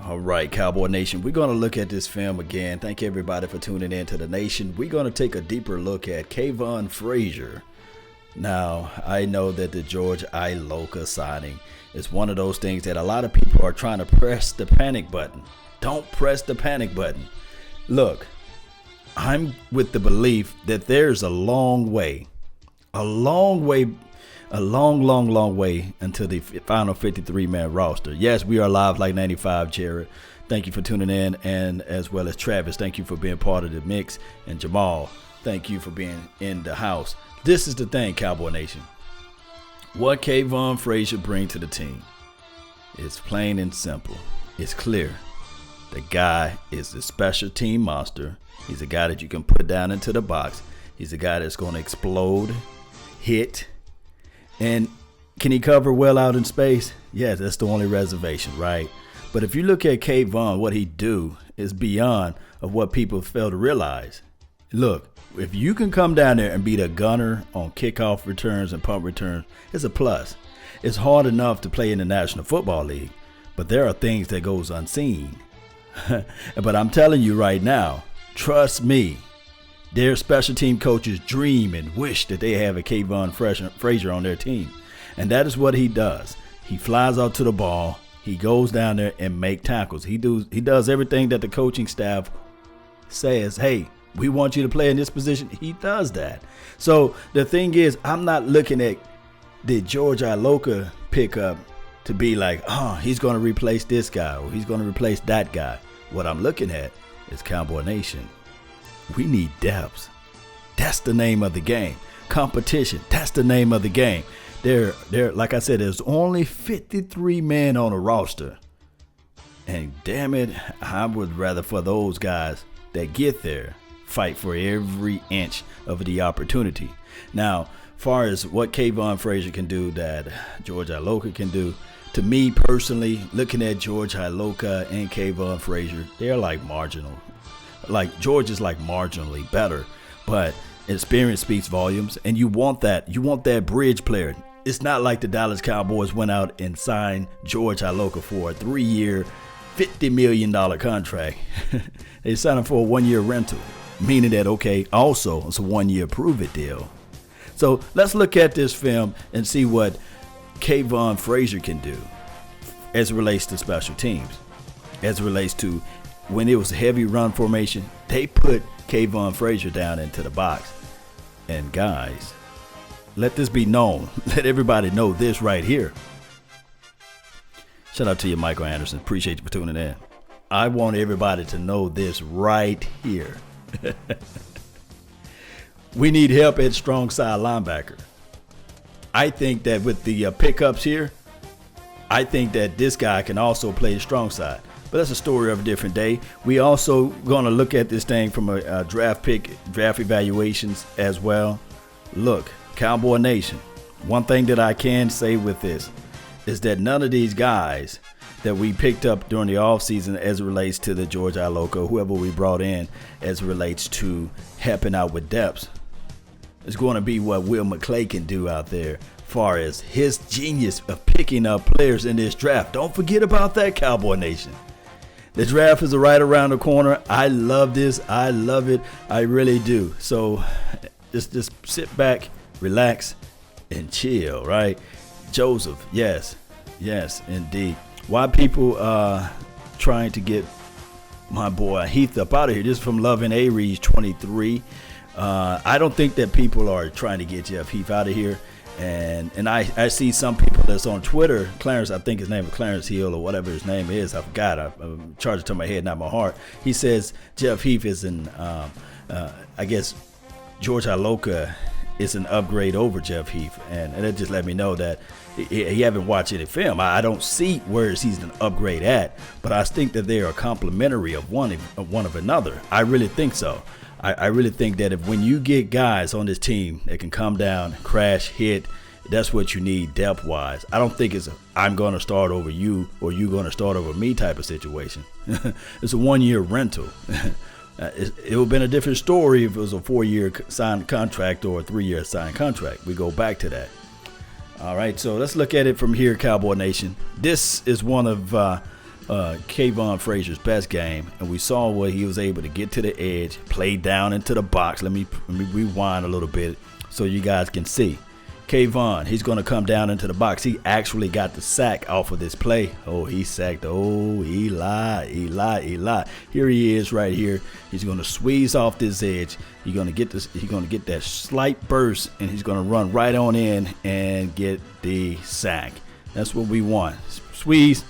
All right, Cowboy Nation, we're going to look at this film again. Thank everybody for tuning in to the nation. We're going to take a deeper look at Kavon Frazier. Now, I know that the George Iloka signing is one of those things that a lot of people are trying to press the panic button. Don't press the panic button. Look, I'm with the belief that there's a long way until the final 53-man roster. Yes, we are live like 95, Jared. Thank you for tuning in, and as well as Travis, thank you for being part of the mix, and Jamal, thank you for being in the house. This is the thing, Cowboy Nation. What Kavon Frazier brings to the team is plain and simple. It's clear. The guy is the special team monster. He's a guy that you can put down into the box. He's a guy that's going to explode, hit, and can he cover well out in space? Yes, that's the only reservation, right? But if you look at Kavon, what he do is beyond of what people fail to realize. Look, if you can come down there and be the gunner on kickoff returns and punt returns, it's a plus. It's hard enough to play in the National Football League, but there are things that goes unseen. But I'm telling you right now, trust me, their special team coaches dream and wish that they have a Kavon Frazier on their team. And that is what he does. He flies out to the ball. He goes down there and make tackles. He does everything that the coaching staff says, hey, we want you to play in this position. He does that. So the thing is, I'm not looking at the George Iloka pickup to be like, oh, he's going to replace this guy or he's going to replace that guy. What I'm looking at is Cowboy Nation. We need depth. That's the name of the game. Competition. That's the name of the game. There, like I said, there's only 53 men on a roster. And damn it, I would rather for those guys that get there fight for every inch of the opportunity. Now, far as what Kavon Frazier can do that George Iloka can do, to me personally, looking at George Iloka and Kavon Frazier, they're like marginal. Like George is like marginally better, but experience speaks volumes, and you want that. You want that bridge player. It's not like the Dallas Cowboys went out and signed George Iloka for a 3-year, $50 million contract. They signed him for a 1-year rental, meaning that, okay, also it's a 1-year prove-it deal. So let's look at this film and see what Kavon Frazier can do as it relates to special teams. As it relates to when it was a heavy run formation, they put Kavon Frazier down into the box. And guys, let this be known. Let everybody know this right here. Shout out to you, Michael Anderson. Appreciate you for tuning in. I want everybody to know this right here. We need help at strong side linebacker. I think that with the pickups here, I think that this guy can also play the strong side. But that's a story of a different day. We also going to look at this thing from a draft evaluations as well. Look, Cowboy Nation, one thing that I can say with this is that none of these guys that we picked up during the offseason as it relates to the George Iloka, whoever we brought in as it relates to helping out with depth, is going to be what Will McClay can do out there far as his genius of picking up players in this draft. Don't forget about that, Cowboy Nation. The draft is right around the corner. I love this. I love it. I really do. So just sit back, relax, and chill, right? Joseph, yes, indeed. Why people trying to get my boy Heath up out of here? This is from Loving Aries 23. I don't think that people are trying to get Jeff Heath out of here. And I see some people that's on Twitter, Clarence, I think his name is Clarence Hill or whatever his name is. I forgot. I'm charged to my head, not my heart. He says Jeff Heath is I guess George Iloka is an upgrade over Jeff Heath. And that just let me know that he haven't watched any film. I don't see where he's an upgrade at, but I think that they are complementary of one of another. I really think so. I really think that when you get guys on this team that can come down, crash, hit, that's what you need depth-wise. I don't think it's I'm going to start over you or you going to start over me type of situation. It's a 1-year rental. It would have been a different story if it was a 4-year signed contract or a 3-year signed contract. We go back to that. All right, so let's look at it from here, Cowboy Nation. This is one of Kavon Frazier's best game, and we saw where he was able to get to the edge, play down into the box. Let me rewind a little bit so you guys can see. Kavon, he's going to come down into the box. He actually got the sack off of this play. Oh, he sacked. Oh, Eli. Here he is right here. He's going to squeeze off this edge. He's going to get this. He's going to get that slight burst, and he's going to run right on in and get the sack. That's what we want. Squeeze,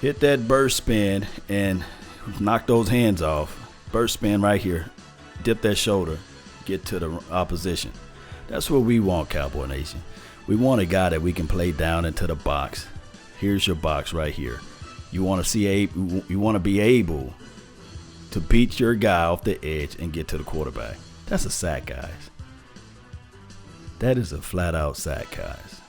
hit that burst spin, and knock those hands off. Burst spin right here. Dip that shoulder. Get to the opposition. That's what we want, Cowboy Nation. We want a guy that we can play down into the box. Here's your box right here. You want to be able to beat your guy off the edge and get to the quarterback. That's a sack, guys. That is a flat out sack, guys.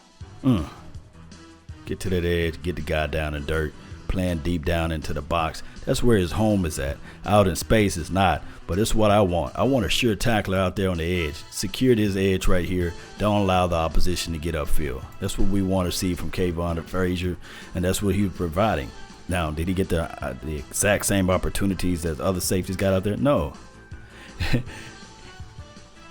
Get to that edge, get the guy down in dirt, playing deep down into the box. That's where his home is at. Out in space is not, but it's what I want. I want a sure tackler out there on the edge. Secure this edge right here. Don't allow the opposition to get upfield. That's what we want to see from Kavon Frazier, and that's what he was providing. Now, did he get the exact same opportunities that other safeties got out there? No.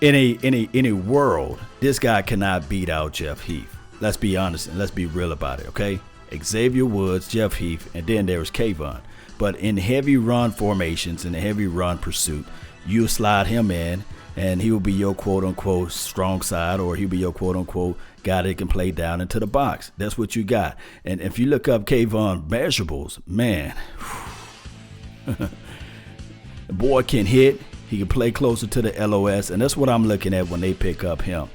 in a world, this guy cannot beat out Jeff Heath. Let's be honest and let's be real about it, okay? Xavier Woods, Jeff Heath, and then there was Kavon. But in heavy run formations, in a heavy run pursuit, you slide him in, and he will be your quote-unquote strong side, or he'll be your quote-unquote guy that can play down into the box. That's what you got. And if you look up Kavon measurables, man, the boy can hit. He can play closer to the LOS, and that's what I'm looking at when they pick up him.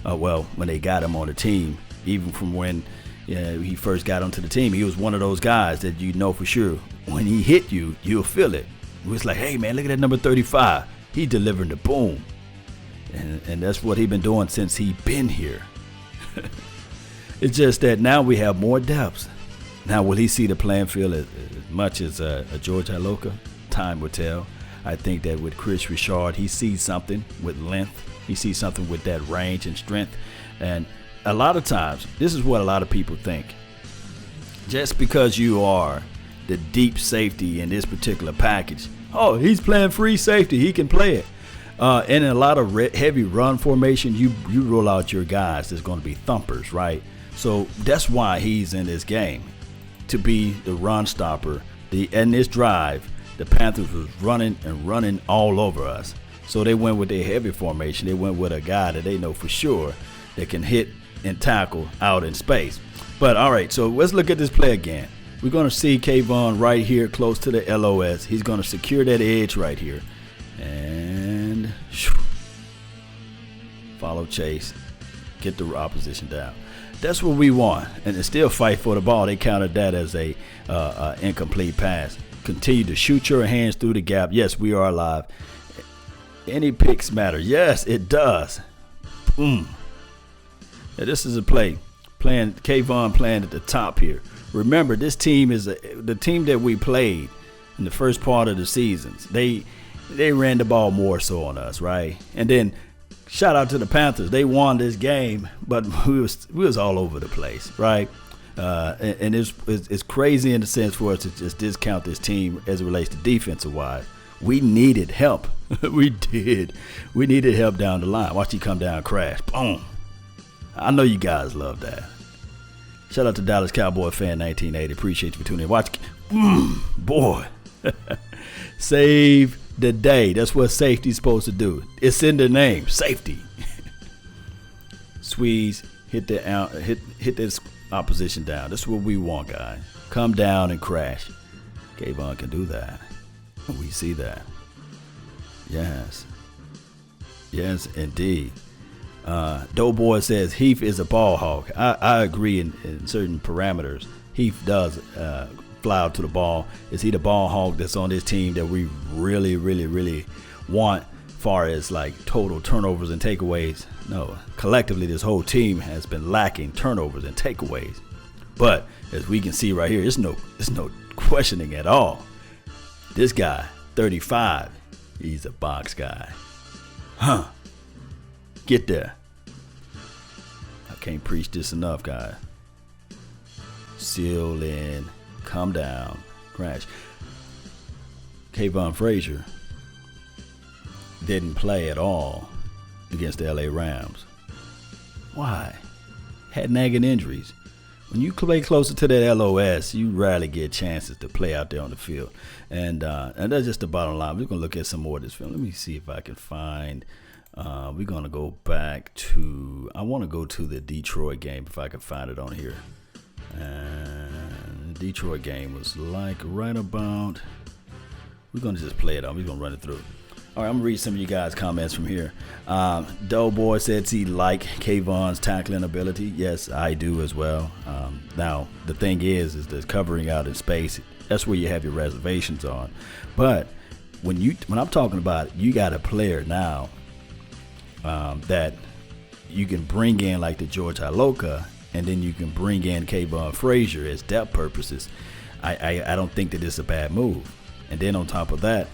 When they got him on the team, even from when he first got onto the team, he was one of those guys that you know for sure when he hit you, you'll feel it. It was like, hey, man, look at that number 35. He delivering the boom. And that's what he been doing since he been here. It's just that now we have more depth. Now, will he see the playing field as much as a George Iloka? Time will tell. I think that with Chris Richard, he sees something with length. He sees something with that range and strength. And a lot of times, this is what a lot of people think. Just because you are the deep safety in this particular package, oh, he's playing free safety, he can play it. And in a lot of heavy run formation, you roll out your guys that's going to be thumpers, right? So that's why he's in this game, to be the run stopper. In this drive, the Panthers was running all over us. So they went with their heavy formation. They went with a guy that they know for sure that can hit and tackle out in space. But all right, so let's look at this play again. We're going to see Kavon right here close to the LOS. He's going to secure that edge right here. And follow chase. Get the opposition down. That's what we want. And still fight for the ball. They counted that as a incomplete pass. Continue to shoot your hands through the gap. Yes, we are alive. Any picks matter. Yes, it does. Boom. Now, this is a play. Kavon playing at the top here. Remember, this team is the team that we played in the first part of the seasons. They ran the ball more so on us, right? And then shout out to the Panthers. They won this game, but we was all over the place, right? And it's crazy in the sense for us to just discount this team as it relates to defensive wise. We needed help. We did. We needed help down the line. Watch he come down, crash, boom. I know you guys love that. Shout out to Dallas Cowboy fan 1980. Appreciate you for tuning in. Watch, boy, save the day. That's what safety's supposed to do. It's in the name, safety. Squeeze, hit this opposition down. That's what we want, guys. Come down and crash. Kavon can do that. We see that. Yes. Yes, indeed. Doughboy says Heath is a ball hawk. I agree in certain parameters. Heath does fly out to the ball. Is he the ball hawk that's on this team that we really, really, really want far as like total turnovers and takeaways? No. Collectively, this whole team has been lacking turnovers and takeaways. But as we can see right here, there's no questioning at all. This guy, 35, he's a box guy. Huh. Get there. I can't preach this enough, guys. Seal in, come down, crash. Kavon Frazier didn't play at all against the LA Rams. Why? Had nagging injuries. When you play closer to that LOS, you rarely get chances to play out there on the field. And that's just the bottom line. We're going to look at some more of this film. Let me see if I can find. We're going to go back to, I want to go to the Detroit game if I can find it on here. And the Detroit game was like right about, we're going to just play it on. We're going to run it through. All right, I'm going to read some of you guys' comments from here. Doughboy says he like Kavon's tackling ability. Yes, I do as well. Now, the thing is the covering out in space, that's where you have your reservations on. But when I'm talking about you got a player now that you can bring in like the George Iloka, and then you can bring in Kavon Frazier as depth purposes, I don't think that it's a bad move. And then on top of that,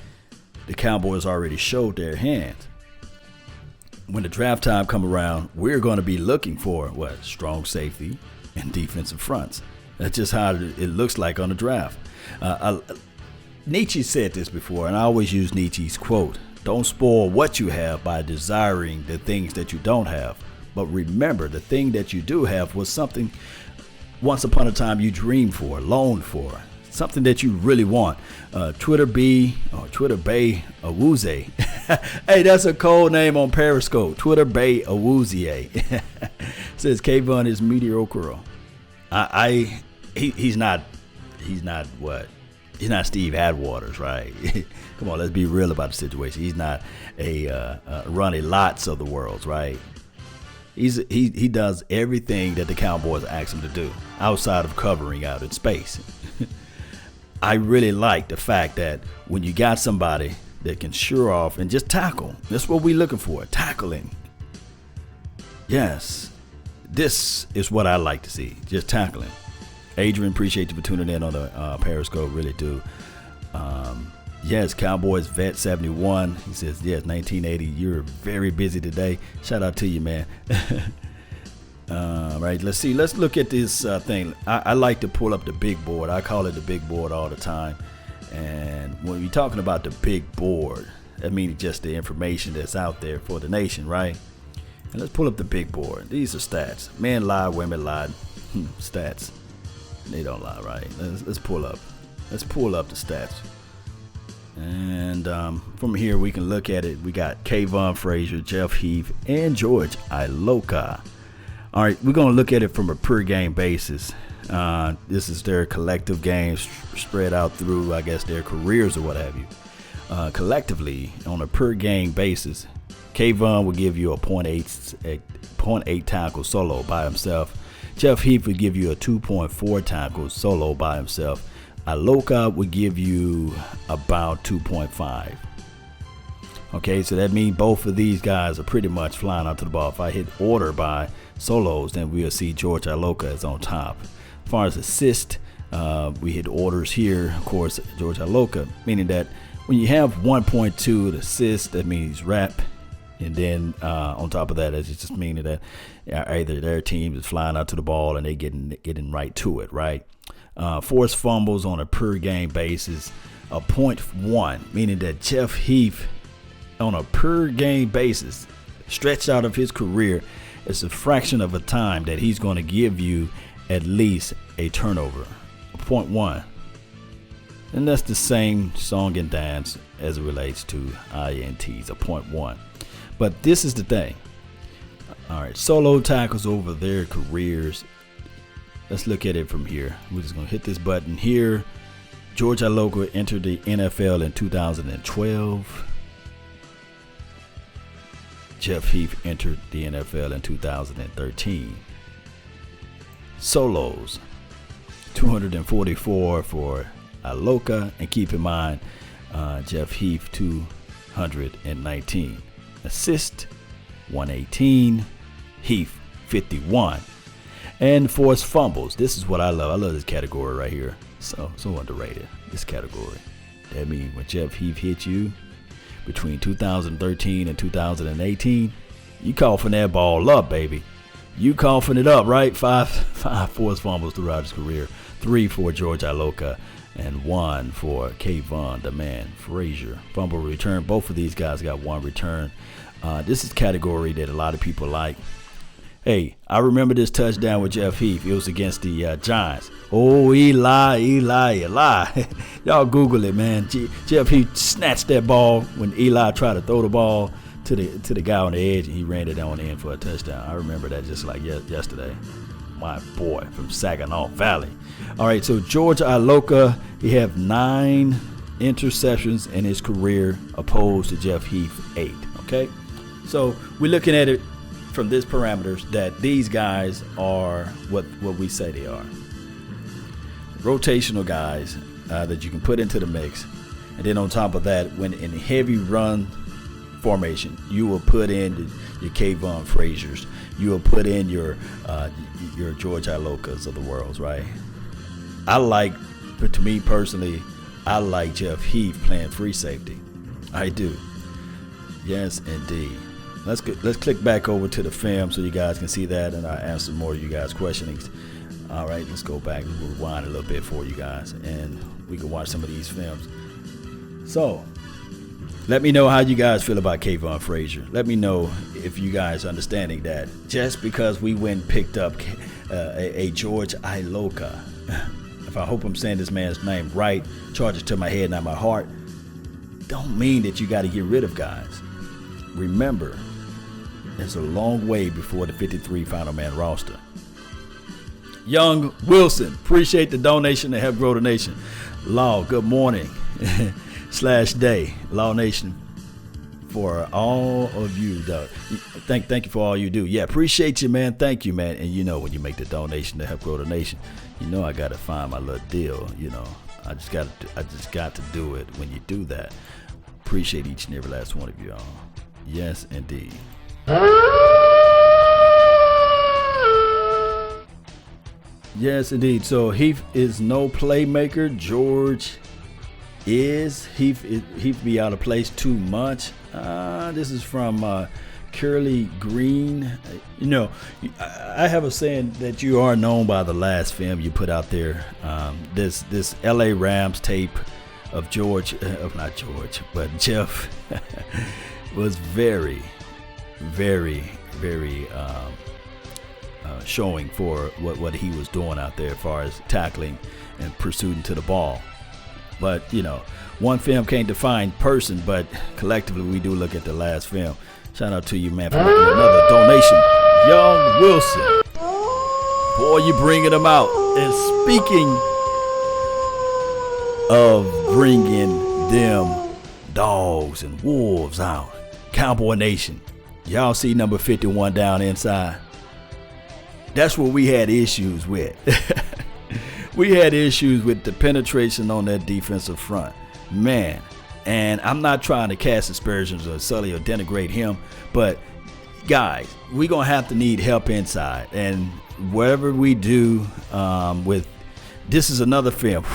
the Cowboys already showed their hands. When the draft time come around, we're going to be looking for what? Strong safety and defensive fronts. That's just how it looks like on the draft. Nietzsche said this before, and I always use Nietzsche's quote: "Don't spoil what you have by desiring the things that you don't have. But remember, the thing that you do have was something once upon a time you dreamed for, longed for. Something that you really want." Twitter Bay Awuzie. Hey, that's a code name on Periscope. Twitter Bay Awuzie says Kavon is mediocre. He's not what? He's not Steve Atwaters, right? Come on, let's be real about the situation. He's not a Ronnie Lotz of the world, right? He does everything that the Cowboys ask him to do outside of covering out in space. I really like the fact that when you got somebody that can sure off and just tackle, that's what we're looking for, tackling. Yes, this is what I like to see, just tackling. Adrian, appreciate you for tuning in on the Periscope, really do. Yes, Cowboys Vet 71, he says, yes, 1980, you're very busy today. Shout out to you, man. Right, let's see. Let's look at this thing. I like to pull up the big board. I call it the big board all the time. And when you're talking about the big board, that means just the information that's out there for the nation, right? And let's pull up the big board. These are stats. Men lie, women lie. Stats. They don't lie, right? Let's pull up. Let's pull up the stats. And from here we can look at it. We got Kavon Frazier, Jeff Heath, and George Iloka. All right, we're going to look at it from a per game basis. This is their collective games spread out through, I guess, their careers or what have you. Collectively, on a per game basis, Kavon will give you a 0.8 tackle solo by himself. Jeff Heath would give you a 2.4 tackle solo by himself. Iloka would give you about 2.5. Okay, so that means both of these guys are pretty much flying out to the ball. If I hit order by solos, then we'll see George Iloka is on top. As far as assist, we hit orders here. Of course, George Iloka, meaning that when you have 1.2 assist, that means rap. And then on top of that, it's just meaning that either their team is flying out to the ball and they getting right to it, right? Forced fumbles on a per game basis, a 0.1, meaning that Jeff Heath on a per game basis, stretched out of his career, it's a fraction of a time that he's going to give you at least a turnover, a 0.1. And that's the same song and dance as it relates to INTs, a 0.1. But this is the thing. All right, solo tackles over their careers. Let's look at it from here. We're just going to hit this button here. George Iloka entered the NFL in 2012. Jeff Heath entered the NFL in 2013. Solos, 244 for Iloka, and keep in mind, Jeff Heath 219. Assist, 118. Heath, 51. And forced fumbles. This is what I love. I love this category right here. So underrated, this category. That means when Jeff Heath hit you between 2013 and 2018, you coughing that ball up, baby. You coughing it up, right? Five forced fumbles throughout his career. 3 for George Iloka and 1 for Kavon, the man, Frazier. Fumble return. Both of these guys got 1 return. This is a category that a lot of people like. Hey, I remember this touchdown with Jeff Heath. It was against the Giants. Oh, Eli. Y'all Google it, man. Jeff Heath snatched that ball when Eli tried to throw the ball to the guy on the edge, and he ran it on in for a touchdown. I remember that just like yesterday. My boy from Saginaw Valley. All right, so George Iloka, he have 9 interceptions in his career, opposed to Jeff Heath 8. Okay, so we're looking at it from this parameters that these guys are what we say they are. Rotational guys that you can put into the mix, and then on top of that, when in heavy run formation, you will put in your Kavon Fraziers, you will put in your George Ilokas of the world, right? But to me personally, I like Jeff Heath playing free safety. I do. Yes, indeed. Let's click back over to the film so you guys can see that, and I'll answer more of you guys' questionings. All right, let's go back and rewind a little bit for you guys, and we can watch some of these films. So, let me know how you guys feel about Kavon Frazier. Let me know if you guys understanding that just because we went and picked up a George Iloka, if I hope I'm saying this man's name right, charge it to my head, not my heart, don't mean that you got to get rid of guys. Remember, it's a long way before the 53 final man roster. Young Wilson, appreciate the donation to help grow the nation. Law, good morning /day. Law Nation, for all of you, though. Thank you for all you do. Yeah, appreciate you, man. Thank you, man. And you know, when you make the donation to help grow the nation, you know I gotta find my little deal. You know, I just got to do it. When you do that, appreciate each and every last one of you all. Yes, indeed. Yes, indeed. So Heath is no playmaker. George is. Heath be out of place too much. This is from Curly Green. You know, I have a saying that you are known by the last film you put out there. This LA Rams tape of not George, but Jeff was very, very, very showing for what he was doing out there as far as tackling and pursuing to the ball. But, you know, one film can't define person, but collectively we do look at the last film. Shout out to you, man, for making another donation. Young Wilson. Boy, you bringing them out. And speaking of bringing them dogs and wolves out, Cowboy Nation, y'all see number 51 down inside? That's what we had issues with. We had issues with the penetration on that defensive front. Man, and I'm not trying to cast aspersions or sully or denigrate him, but guys, we're going to have to need help inside. And whatever we do with, this is another film.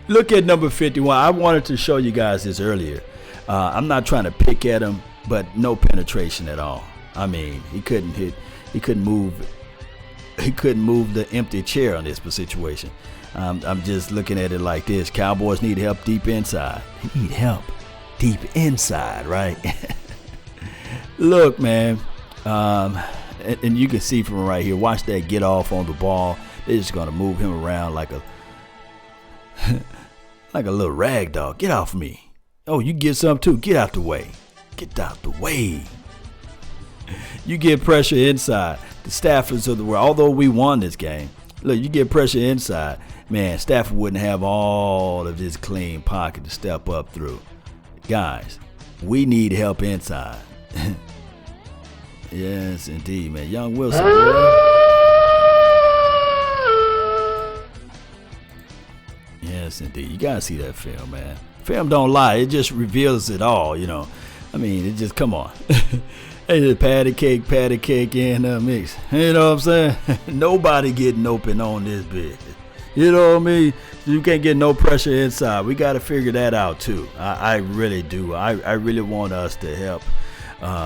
Look at number 51. I wanted to show you guys this earlier. I'm not trying to pick at him, but no penetration at all. I mean, he couldn't move the empty chair on this situation. I'm just looking at it like this. Cowboys need help deep inside. They need help deep inside, right? Look, man, and you can see from right here. Watch that get off on the ball. They're just gonna move him around like a little rag dog. Get off me. Oh, you get some too. Get out the way. Get out the way. You get pressure inside. The Staffords of the world, although we won this game, look, you get pressure inside. Man, Stafford wouldn't have all of this clean pocket to step up through. Guys, we need help inside. Yes, indeed, man. Young Wilson, boy. Yes, indeed. You got to see that film, man. Film don't lie. It just reveals it all, you know. I mean, it just, come on. It's patty cake in the mix. You know what I'm saying? Nobody getting open on this bit. You know what I mean? You can't get no pressure inside. We got to figure that out too. I really do. I really want us to help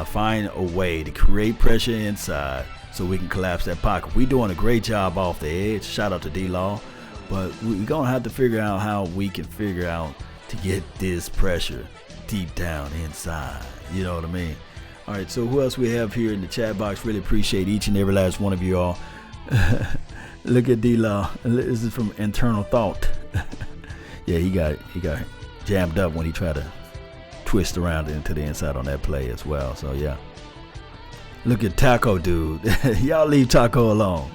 find a way to create pressure inside so we can collapse that pocket. We're doing a great job off the edge. Shout out to D-Law. But we're going to have to figure out how we can figure out to get this pressure deep down inside. You know what I mean? All right, so who else we have here in the chat box? Really appreciate each and every last one of you all. Look at D-Law. This is from Internal Thought. Yeah, he got jammed up when he tried to twist around into the inside on that play as well. So, yeah. Look at Taco Dude. Y'all leave Taco alone.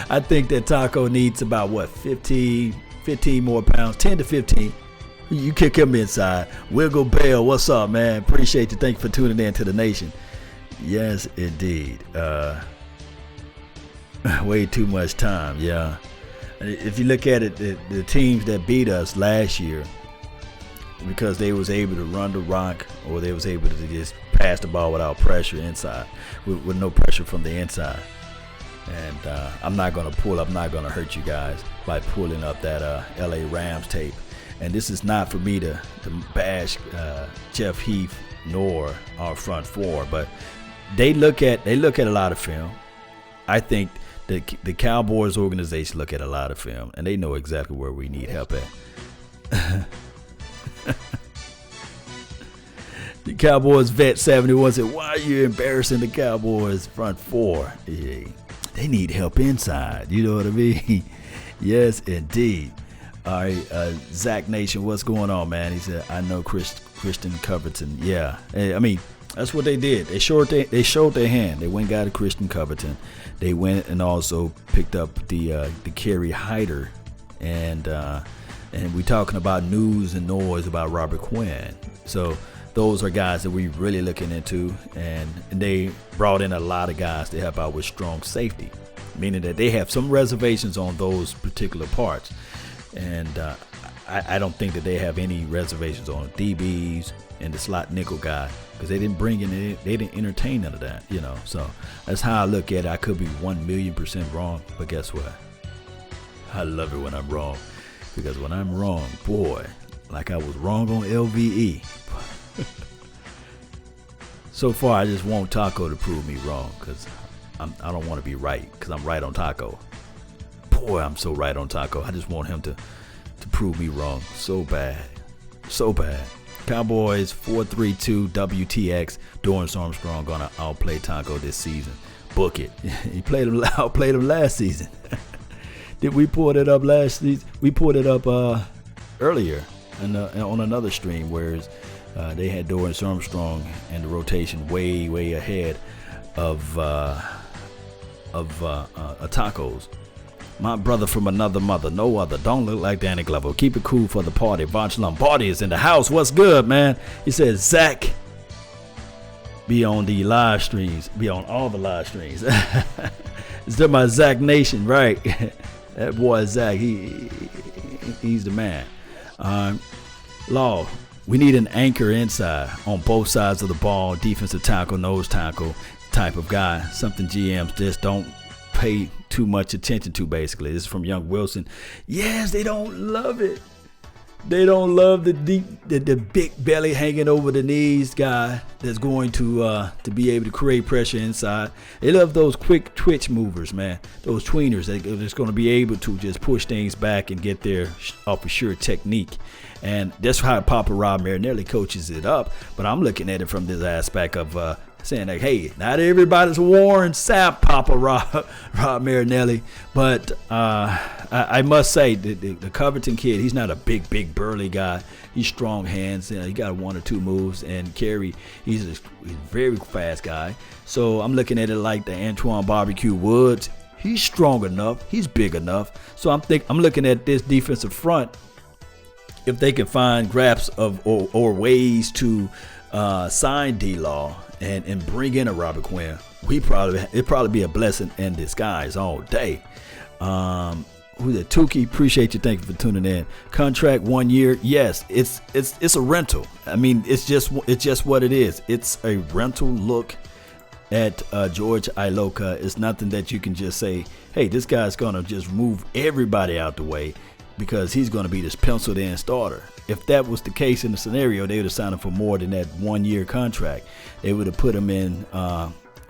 I think that Taco needs about, 15 more pounds, 10 to 15. You kick him inside. Wiggle Bell, what's up, man? Appreciate you. Thank you for tuning in to the nation. Yes, indeed. Way too much time, yeah. If you look at it, the teams that beat us last year, because they was able to run the rock or they was able to just pass the ball without pressure inside, with no pressure from the inside. And I'm not going to hurt you guys by pulling up that LA Rams tape. And this is not for me to bash Jeff Heath nor our front four, but they look at a lot of film. I think the Cowboys organization look at a lot of film, and they know exactly where we need help at. The Cowboys vet 71 said, "Why are you embarrassing the Cowboys front four? Yeah, they need help inside." You know what I mean? Yes, indeed. All right, Zach Nation, what's going on, man? He said, "I know Christian Covington." Yeah, I mean, that's what they did. They showed their hand. They went and got a Christian Covington. They went and also picked up the Kerry Hyder, and we talking about news and noise about Robert Quinn. So those are guys that we're really looking into, and they brought in a lot of guys to help out with strong safety, meaning that they have some reservations on those particular parts. And I don't think that they have any reservations on DBs and the slot nickel guy, because they didn't they didn't entertain none of that, you know. So that's how I look at it. I could be 1,000,000% wrong, but guess what? I love it when I'm wrong, because when I'm wrong, boy, like I was wrong on LVE. So far, I just want Taco to prove me wrong, because I don't want to be right, because I'm right on Taco. Boy, I'm so right on Taco. I just want him to prove me wrong so bad. So bad. Cowboys 4-3-2 WTX. Dorrance Armstrong gonna outplay Taco this season. Book it. He outplayed him last season. Did we pull it up last season? We pulled it up earlier on another stream, where they had Dorrance Armstrong and the rotation way ahead of Tacos. My brother from another mother, no other. Don't look like Danny Glover. Keep it cool for the party. Vonch Lombardi is in the house. What's good, man? He says, Zach, be on the live streams. Be on all the live streams. It's to my Zach Nation, right? That boy Zach, he's the man. Law, we need an anchor inside on both sides of the ball, defensive tackle, nose tackle type of guy. Something GMs just don't pay too much attention to, basically. This is from Young Wilson. Yes, they don't love it. They don't love the big belly hanging over the knees guy that's going to be able to create pressure inside. They love those quick twitch movers, man. Those tweeners that's going to be able to just push things back and get there off a sure technique. And that's how Papa Rob Marinelli coaches it up. But I'm looking at it from this aspect of saying, like, hey, not everybody's Warren Sapp, Papa Rob Marinelli. But I must say, the Covington kid, he's not a big burly guy. He's strong hands. He got one or two moves. And Kerry, he's a very fast guy. So I'm looking at it like the Antoine Barbecue Woods. He's strong enough. He's big enough. So I'm looking at this defensive front. If they can find graps of or ways to sign D-Law and bring in a Robert Quinn, it'd probably be a blessing in disguise all day. Who's that? Tukey, appreciate you. Thank you for tuning in. Contract 1 year. Yes, it's a rental. I mean, it's just what it is. It's a rental look at George Iloka. It's nothing that you can just say, hey, this guy's gonna just move everybody out the way. because he's going to be this penciled-in starter. If that was the case in the scenario, they would have signed him for more than that 1 year contract. They would have put him in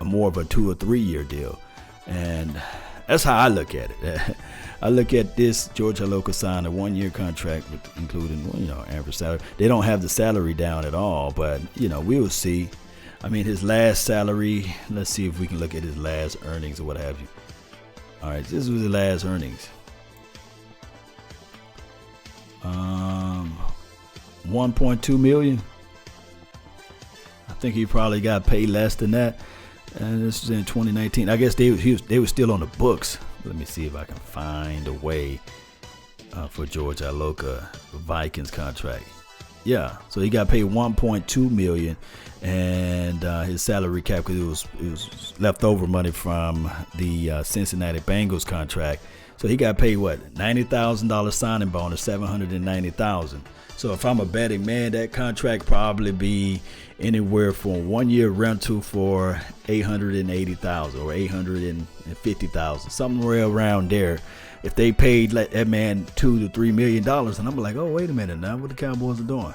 more of a 2 or 3 year deal, and that's how I look at it. I look at this. George Iloka signed a 1 year contract, with, including average salary. They don't have the salary down at all, but we will see. I mean, his last salary. Let's see if we can look at his last earnings or what have you. All right, this was his last earnings. 1.2 million. I think he probably got paid less than that. And this was in 2019. I guess they were still on the books. Let me see if I can find a way for George Iloka Vikings contract. Yeah, so he got paid 1.2 million, and his salary cap, because it was leftover money from the Cincinnati Bengals contract. So he got paid what, $90,000 signing bonus, $790,000. So if I'm a betting man, that contract probably be anywhere from 1 year rental for $880,000 or $850,000, somewhere around there. If they paid that man $2 to $3 million, and I'm like, oh, wait a minute now, what the Cowboys are doing?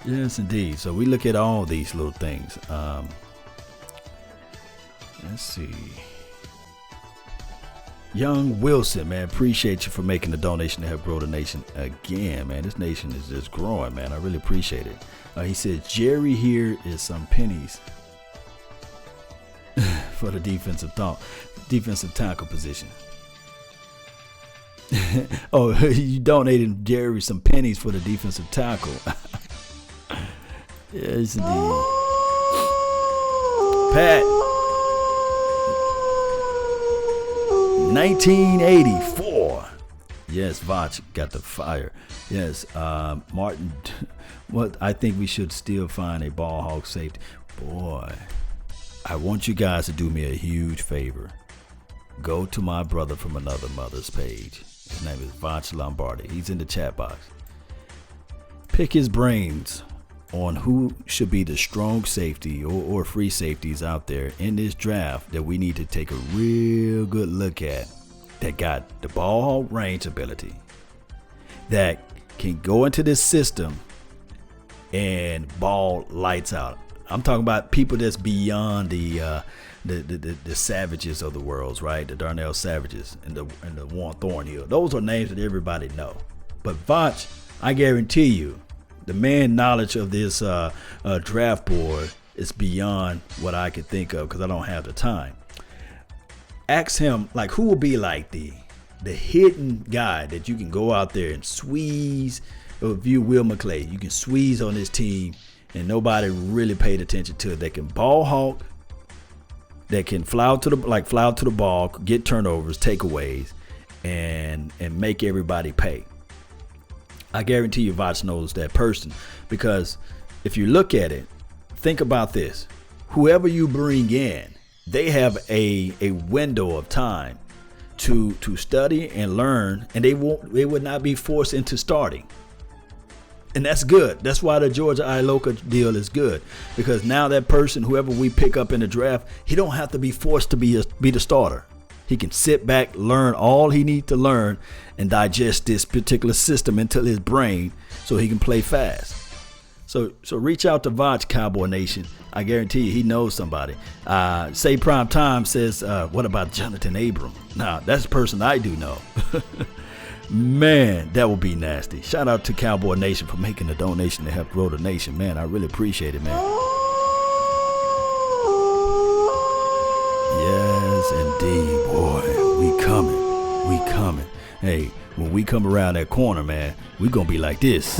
Yes, indeed. So we look at all these little things. Let's see. Young Wilson, man, appreciate you for making the donation to help grow the nation again, man. This nation is just growing, man. I really appreciate it. He said, Jerry here is some pennies for the defensive tackle position. Oh, you donated Jerry some pennies for the defensive tackle. Yes, indeed. Pat. 1984. Yes, Vach got the fire. Yes, Martin. What I think we should still find a ball hawk safety. Boy, I want you guys to do me a huge favor. Go to my brother from another mother's page. His name is Vach Lombardi. He's in the chat box. Pick his brains on who should be the strong safety or free safeties out there in this draft that we need to take a real good look at, that got the ball hawk range ability, that can go into this system and ball lights out. I'm talking about people that's beyond the Savages of the world, right? The Darnell Savages and the Warren Thornhill. Those are names that everybody know. But Vach, I guarantee you, the man knowledge of this draft board is beyond what I could think of, because I don't have the time. Ask him, like, who will be like the hidden guy that you can go out there and squeeze. If you Will McClay, you can squeeze on this team and nobody really paid attention to it. They can ball hawk, that can fly out to the ball, get turnovers, takeaways, and make everybody pay. I guarantee you Vach knows that person, because if you look at it, think about this. Whoever you bring in, they have a window of time to study and learn, and they would not be forced into starting. And that's good. That's why the Georgia Iloka deal is good, because now that person, whoever we pick up in the draft, he don't have to be forced to be the starter. He can sit back, learn all he needs to learn, and digest this particular system into his brain so he can play fast. So reach out to Vach, Cowboy Nation. I guarantee you he knows somebody. Say Prime Time says, what about Jonathan Abram? Nah, that's the person I do know. Man, that would be nasty. Shout out to Cowboy Nation for making a donation to help grow the nation. Man, I really appreciate it, man. Yes, indeed, boy. We coming. Hey, when we come around that corner, man, we gonna be like this.